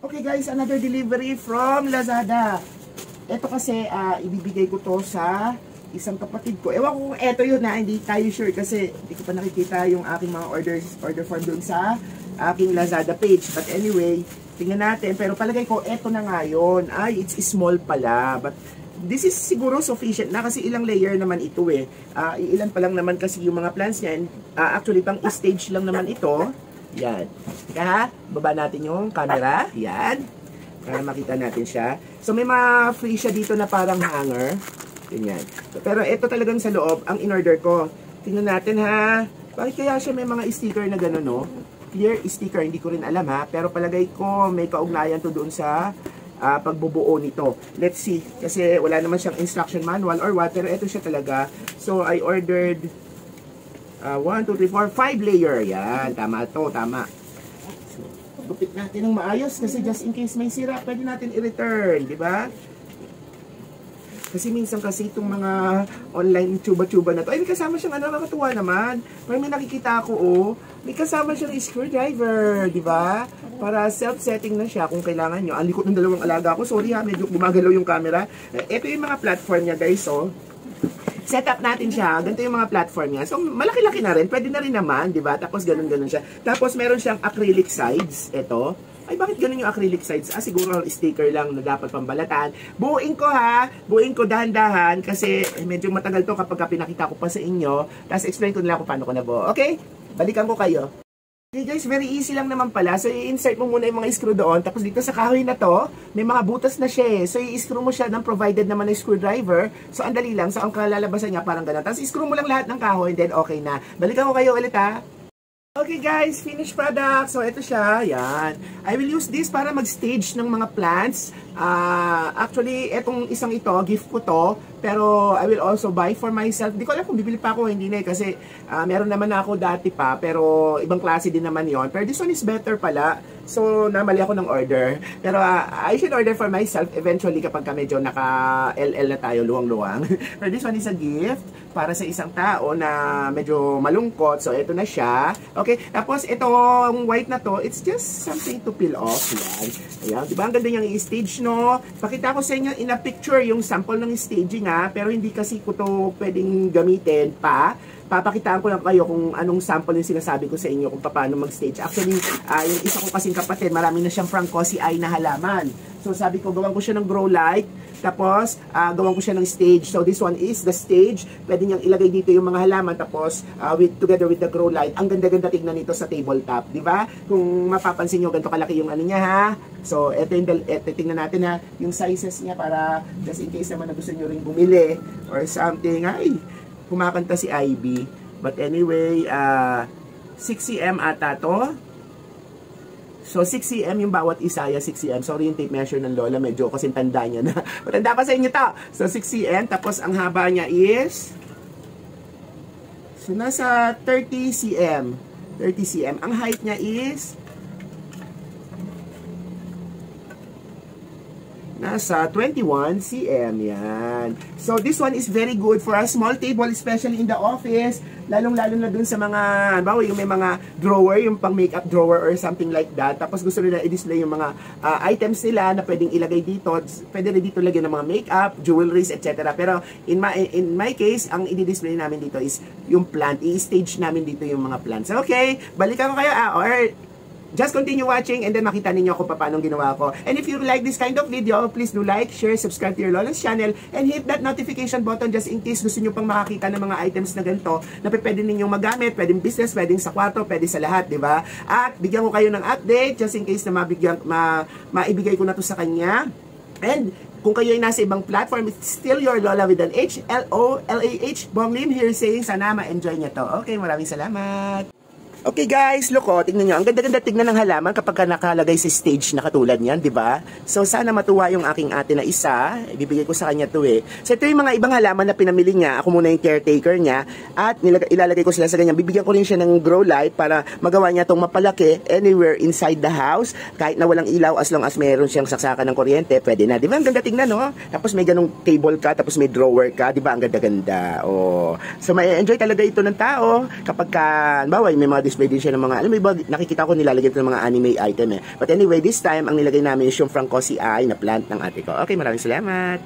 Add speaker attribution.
Speaker 1: Okay guys, another delivery from Lazada. Ito kasi, ibibigay ko to sa isang kapatid ko. Ewan ko kung ito yun na, hindi tayo sure kasi hindi ko pa nakikita yung aking mga order form dun sa aking Lazada page. But anyway, tingnan natin. Pero palagay ko, ito na nga yun. Ay, it's small pala. But this is siguro sufficient na kasi ilang layer naman ito eh. Ilan pa lang naman kasi yung mga plants niya. Actually, pang stage lang naman ito. Yan. Teka ha, baba natin yung camera. Yan. Para makita natin siya. So may mga free siya dito na parang hanger. Ganyan. So, pero ito talagang sa loob, ang in-order ko. Tingnan natin ha. Bakit kaya siya may mga sticker na gano'n no? Clear sticker, hindi ko rin alam ha. Pero palagay ko may kaugnayan to doon sa pagbubuo nito. Let's see. Kasi wala naman siyang instruction manual or what. Pero ito siya talaga. So I ordered 1, 2, 3, 4, 5 layer. Yan, tama to, tama. So, gupit natin ng maayos kasi just in case may sira, pwede natin i-return, di ba? Kasi minsan kasi itong mga online tuba-tuba na to, ay may kasama siyang nakakatuwa naman. Pero may nakikita ako, may kasama siyang screwdriver, di ba? Para self-setting na siya kung kailangan nyo. Ang likot ng dalawang alaga ko, sorry ha, medyo gumagalaw yung camera. Ito yung mga platform niya guys, oh. Set up natin siya. Ganito yung mga platform niya. So, malaki-laki na rin. Pwede na rin naman, di ba? Tapos, ganun-ganun siya. Tapos, meron siyang acrylic sides. Ito. Ay, bakit ganun yung acrylic sides? Siguro sticker lang na dapat pambalatan. Buuin ko ha. Buuin ko dahan-dahan kasi medyo matagal to kapag pinakita ko pa sa inyo. Tapos, explain ko nila kung paano ko nabuo. Okay? Balikan ko kayo. Okay guys, very easy lang naman pala. So, i-insert mo muna yung mga screw doon. Tapos dito sa kahoy na to, may mga butas na siya eh. So, i-screw mo siya ng provided naman ng screwdriver. So, ang dali lang. So, ang kalalabasan niya parang gano'n. Tapos, i-screw mo lang lahat ng kahoy, then okay na. Balikan ko kayo ulit ha. Okay guys, finished product. So, ito siya. Yan. I will use this para mag-stage ng mga plants. Actually, etong isang ito, gift ko to. Pero, I will also buy for myself. Hindi ko alam kung bibili pa ako, hindi na eh. Kasi, meron naman ako dati pa. Pero, ibang klase din naman yon. Pero this one is better pala. So, namali ako ng order. Pero, I should order for myself eventually kapag medyo naka-LL na tayo, luwang-luwang. Pero this one is a gift para sa isang tao na medyo malungkot. So, ito na siya. Okay, tapos itong white na to, it's just something to peel off. Yan. Ayan, diba? Ang ganda niyang i-stage, no? Pakita ko sa inyo in a picture yung sample ng staging, ha? Pero hindi kasi ko to pwedeng gamitin pa. Papakitaan ko lang kayo kung anong sample yung sinasabi ko sa inyo kung paano mag-stage. Actually, yung isa ko kasing kapatid, marami na siyang Francosi ay na halaman. So, sabi ko, gawan ko siya ng grow light. Tapos, gawan ko siya ng stage. So, this one is the stage. Pwede niyang ilagay dito yung mga halaman. Tapos, together with the grow light. Ang ganda-ganda tignan nito sa tabletop. Diba? Kung mapapansin nyo, ganito kalaki yung ano niya, ha? So, ito tingnan natin, ha? Yung sizes niya para, just in case naman na gusto nyo rin bumili or something. Ay, kumakanta si Ivy. But anyway, 6cm ata to. So, 6cm yung bawat isa, 6cm. Sorry yung tape measure ng Lola, medyo kasing tanda niya na. Matanda pa sa inyo to. So, 6cm. Tapos, ang haba niya is, so, nasa 30cm. 30cm. Ang height niya is, nasa 21 cm. Yan. So, this one is very good for a small table, especially in the office. Lalong-lalo na dun sa mga, bawa yung may mga drawer, yung pang makeup drawer or something like that. Tapos gusto nila i-display yung mga items nila na pwedeng ilagay dito. Pwede na dito lagyan ng mga makeup, jewelries, etc. Pero in my case, ang i-display namin dito is yung plant. I-stage namin dito yung mga plants. Okay, balikan ko kayo. Or just continue watching and then makita ninyo kung paano ginawa ko. And if you like this kind of video, please do like, share, subscribe to your Lola's channel, and hit that notification button just in case gusto nyo pang makakita ng mga items na ganito na pwede ninyong magamit, pwedeng business, pwedeng sa kwarto, pwede sa lahat, di ba? At bigyan ko kayo ng update just in case na maibigay ko na to sa kanya. And kung kayo ay nasa ibang platform, it's still your Lola with an H, L-O-L-A-H, Bong Lim here saying sana ma-enjoy niya to. Okay, maraming salamat. Okay guys, look oh, tingnan nyo. Ang ganda-ganda tignan ng halaman kapag nakalagay sa stage na katulad niyan, di ba? So sana matuwa yung aking ate na isa. Ibibigay ko sa kanya to eh. So ito yung mga ibang halaman na pinamili niya. Ako muna yung caretaker niya. At ilalagay ko sila sa ganyan. Bibigyan ko rin siya ng grow light para magawa niya itong mapalaki anywhere inside the house. Kahit na walang ilaw, as long as mayroon siyang saksakan ng kuryente, pwede na. Di ba? Ang ganda tignan, no? Tapos may ganong table ka, tapos may drawer ka. Di ba? Ang ganda-ganda. Oh. So may enjoy talaga ito ng tao kapag ka, bawa, may mga nagdi-display din siya ng mga, alam mo ba, nakikita ko nilalagyan ito ng mga anime item eh. But anyway, this time, ang nilagay namin is yung Francosi Eye na plant ng ate ko. Okay, maraming salamat.